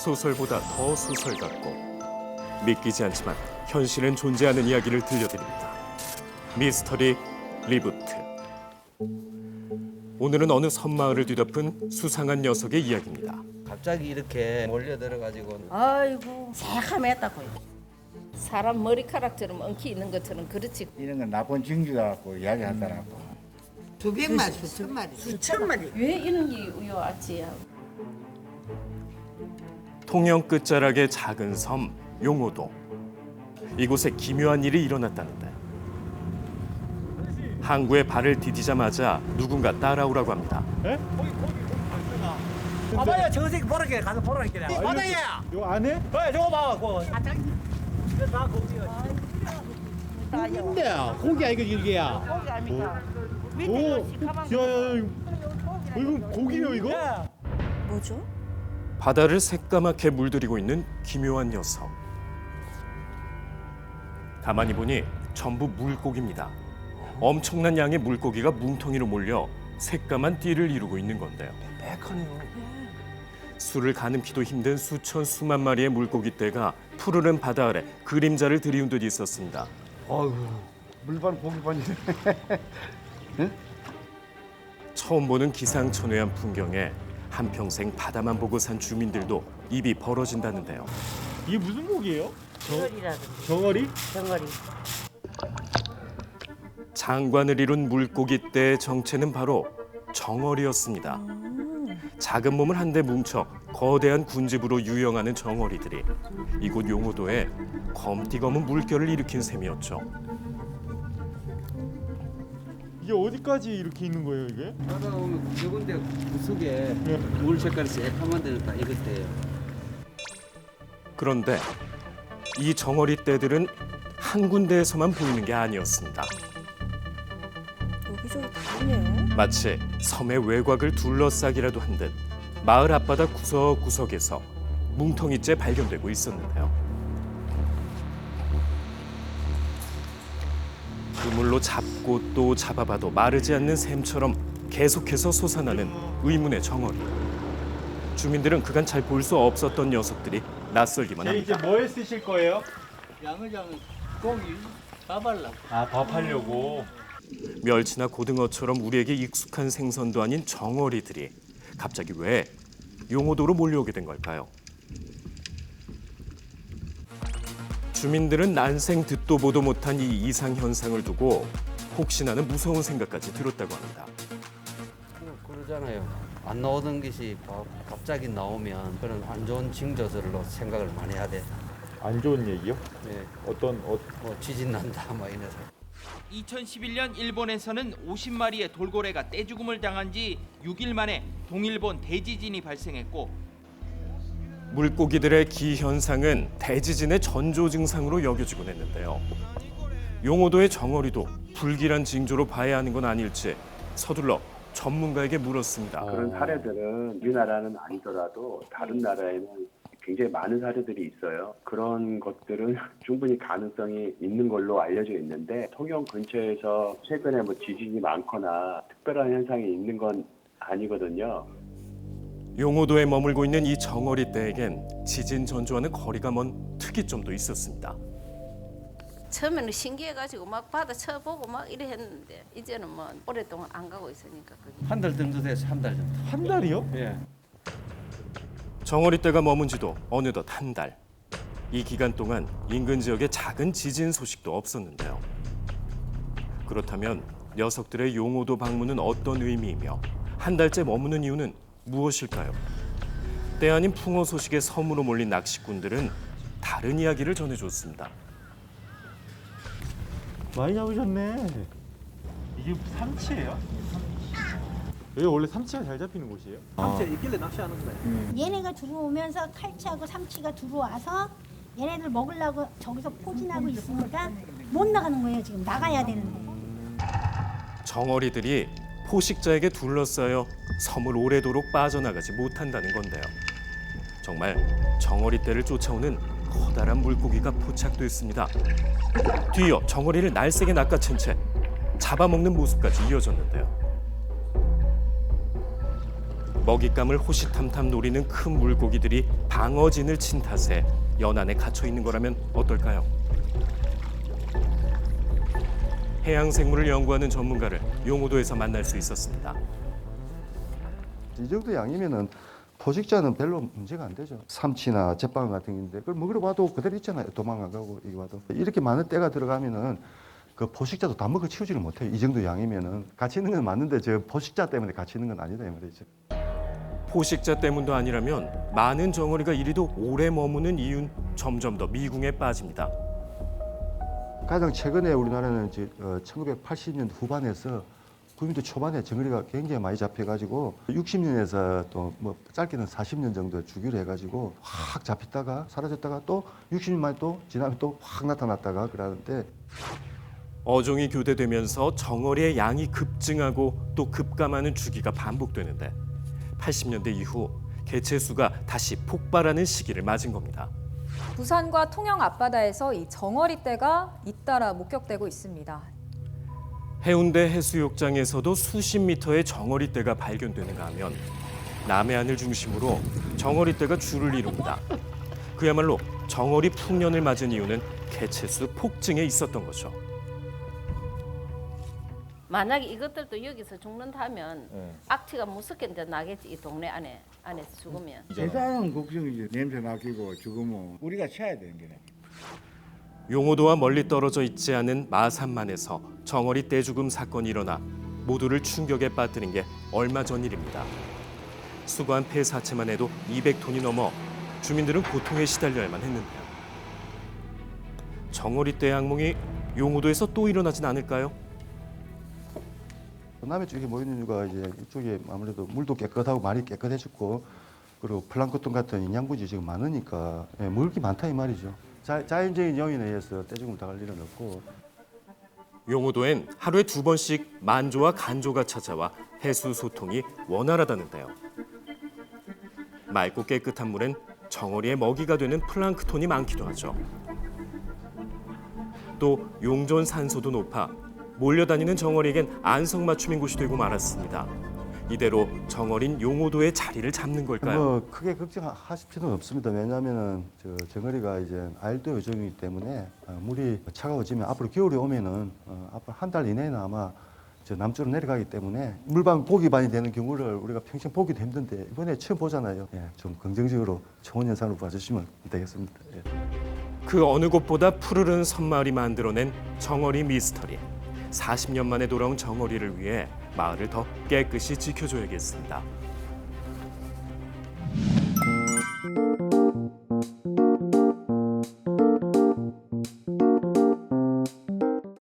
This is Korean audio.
소설보다 더 소설 같고 믿기지 않지만 현실엔 존재하는 이야기를 들려드립니다. 미스터리 리부트. 오늘은 어느 섬마을을 뒤덮은 수상한 녀석의 이야기입니다. 갑자기 이렇게 몰려들어가지고 아이고 새카맸다고요. 사람 머리카락처럼 엉키 있는 것처럼 그렇지. 이런 건 나쁜 징조다 갖고 이야기하더라고. 수백 마리, 수천 마리. 수천 마리. 왜 이런 게 우여왔지? 통영 끝자락의 작은 섬 용호도. 이곳에 기묘한 일이 일어났다는데 항구에 발을 디디자마자 누군가 따라오라고 합니다. 바다야 저 새끼 보라게 가서 보라니까. 바다야. 요 안에? 어 저거 봐. 그거. 다 고기야. 근데 고기야 이거 일개야. 고기 아닙니까? 밑에 오, 이거 시커먼 야야야, 이거 고기요 이거? 뭐죠? 바다를 새까맣게 물들이고 있는 기묘한 녀석. 가만히 보니 전부 물고기입니다. 엄청난 양의 물고기가 뭉텅이로 몰려 새까만 띠를 이루고 있는 건데요. 빽빽하네요. 수를 가늠키도 힘든 수천 수만 마리의 물고기 떼가 푸르른 바다 아래 그림자를 들이운 듯 있었습니다. 어휴, 물반 고기반이네. 처음 보는 기상천외한 풍경에 한평생 바다만 보고 산 주민들도 입이 벌어진다는데요. 이게 무슨 고기예요? 정어리라든지 정어리? 정어리. 장관을 이룬 물고기 떼의 정체는 바로 정어리였습니다. 작은 몸을 한데 뭉쳐 거대한 군집으로 유영하는 정어리들이 이곳 용호도에 검디검은 물결을 일으킨 셈이었죠. 이게 어디까지 이렇게 있는 거예요 이게? 바다 오면 요건데 구석에 물 색깔이 새카만 데니까 이것대요. 그런데 이 정어리 떼들은 한 군데에서만 보이는 게 아니었습니다. 여기저기 다르네요. 마치 섬의 외곽을 둘러싸기라도 한 듯 마을 앞바다 구석구석에서 뭉텅이째 발견되고 있었는데요. 그물로 잡고 또 잡아봐도 마르지 않는 샘처럼 계속해서 솟아나는 의문의 정어리. 주민들은 그간 잘 볼 수 없었던 녀석들이 낯설기만 쟤 이제 합니다. 뭐에 쓰실 거예요? 양어장 고기 밥알라. 아, 밥 하려고. 멸치나 고등어처럼 우리에게 익숙한 생선도 아닌 정어리들이 갑자기 왜 용호도로 몰려오게 된 걸까요? 주민들은 난생 듣도 보도 못한 이 이상 현상을 두고 혹시나는 무서운 생각까지 들었다고 합니다. 그러잖아요. 안 나오던 것이 갑자기 나오면 그런 안 좋은 징조들로 생각을 많이 해야 돼. 안 좋은 얘기요? 네. 어떤 뭐 지진 난다 뭐 이래서. 2011년 일본에서는 50마리의 돌고래가 떼죽음을 당한 지 6일 만에 동일본 대지진이 발생했고 물고기들의 기현상은 대지진의 전조 증상으로 여겨지곤 했는데요. 용호도의 정어리도 불길한 징조로 봐야 하는 건 아닐지 서둘러 전문가에게 물었습니다. 그런 사례들은 우리나라는 아니더라도 다른 나라에는 굉장히 많은 사례들이 있어요. 그런 것들은 충분히 가능성이 있는 걸로 알려져 있는데 통영 근처에서 최근에 뭐 지진이 많거나 특별한 현상이 있는 건 아니거든요. 용호도에 머물고 있는 이 정어리 떼에겐 지진 전조와는 거리가 먼 특이점도 있었습니다. 처음에는 신기해가지고 막 바다 쳐보고 막 이래 했는데 이제는 뭐 오랫동안 안 가고 있으니까 그게. 한 달 정도 돼서 한 달 정도. 한 달이요? 예. 정어리 떼가 머문 지도 어느덧 한 달. 이 기간 동안 인근 지역에 작은 지진 소식도 없었는데요. 그렇다면 녀석들의 용호도 방문은 어떤 의미이며 한 달째 머무는 이유는 무엇일까요? 때 아닌 풍어 소식에 섬으로 몰린 낚시꾼들은 다른 이야기를 전해줬습니다. 많이 잡으셨네. 이게 삼치예요? 여기 원래 삼치가 잘 잡히는 곳이에요? 삼치 있길래 낚시하는 거예요. 얘네가 들어오면서 칼치하고 삼치가 들어와서 얘네들 먹으려고 저기서 포진하고 있으니까 못 나가는 거예요. 지금 나가야 되는데. 정어리들이 포식자에게 둘러싸여 섬을 오래도록 빠져나가지 못한다는 건데요. 정말 정어리 떼를 쫓아오는 커다란 물고기가 포착됐습니다. 뒤이어 정어리를 날쌔게 낚아챈 채 잡아먹는 모습까지 이어졌는데요. 먹잇감을 호시탐탐 노리는 큰 물고기들이 방어진을 친 탓에 연안에 갇혀 있는 거라면 어떨까요? 해양생물을 연구하는 전문가를 용호도에서 만날 수 있었습니다. 이 정도 양이면은 포식자는 별로 문제가 안 되죠. 삼치나 제빵 같은 건데 그걸 먹으러 와도 그대로 있잖아요. 도망 안 가고 이게 와도 이렇게 많은 때가 들어가면은 그 포식자도 다 먹어 치우지를 못해요. 이 정도 양이면은 같이 있는 건 맞는데 저 포식자 때문에 같이 있는 건 아니다 이 말이죠. 포식자 때문도 아니라면 많은 정어리가 이리도 오래 머무는 이유는 점점 더 미궁에 빠집니다. 가장 최근에 우리나라는 이제 1980년대 후반에서 90년대 초반에 정어리가 굉장히 많이 잡혀가지고 60년에서 또 뭐 짧게는 40년 정도 주기로 해가지고 확 잡혔다가 사라졌다가 또 60년 만에 또 지나면 또 확 나타났다가 그러는데 어종이 교대되면서 정어리의 양이 급증하고 또 급감하는 주기가 반복되는데 80년대 이후 개체수가 다시 폭발하는 시기를 맞은 겁니다. 부산과 통영 앞바다에서 이 정어리떼가 잇따라 목격되고 있습니다. 해운대 해수욕장에서도 수십 미터의 정어리떼가 발견되는가 하면 남해안을 중심으로 정어리떼가 줄을 이룹니다. 그야말로 정어리 풍년을 맞은 이유는 개체수 폭증에 있었던 거죠. 만약에 이것들도 여기서 죽는다면 악취가 무섭게 이제 나겠지. 이 동네 안에서 죽으면. 대단한 걱정이지. 냄새 맡기고 죽으면 우리가 쳐야 되는 게네. 용호도와 멀리 떨어져 있지 않은 마산만에서 정어리 떼죽음 사건이 일어나 모두를 충격에 빠뜨린 게 얼마 전 일입니다. 수거한 폐사체만 해도 200톤이 넘어 주민들은 고통에 시달려야만 했는데요. 정어리 떼 악몽이 용호도에서 또 일어나진 않을까요? 남해 쪽에 모이는 이유가 이제 이쪽에 아무래도 물도 깨끗하고 말이 깨끗해졌고 그리고 플랑크톤 같은 영양분이 지금 많으니까 먹을 게 많다 이 말이죠. 자연적인 요인에 의해서 떼죽음을 당할 일은 없고. 용호도엔 하루에 2번씩 만조와 간조가 찾아와 해수 소통이 원활하다는데요. 맑고 깨끗한 물엔 정어리의 먹이가 되는 플랑크톤이 많기도 하죠. 또 용존 산소도 높아 몰려다니는 정어리에겐 안성맞춤인 곳이 되고 말았습니다. 이대로 정어린 용호도의 자리를 잡는 걸까요? 뭐 크게 걱정하실 필요는 없습니다. 왜냐하면은 정어리가 이제 아일도 요정이기 때문에 물이 차가워지면 앞으로 겨울이 오면은 앞으로 한 달 이내에는 아마 남쪽으로 내려가기 때문에 물방 보기반이 되는 경우를 우리가 평생 보기도 힘든데 이번에 처음 보잖아요. 예, 좀 긍정적으로 좋은 현상으로 봐주시면 되겠습니다. 예. 그 어느 곳보다 푸르른 섬마을이 만들어낸 정어리 미스터리. 40년 만에 돌아온 정어리를 위해 마을을 더 깨끗이 지켜줘야겠습니다.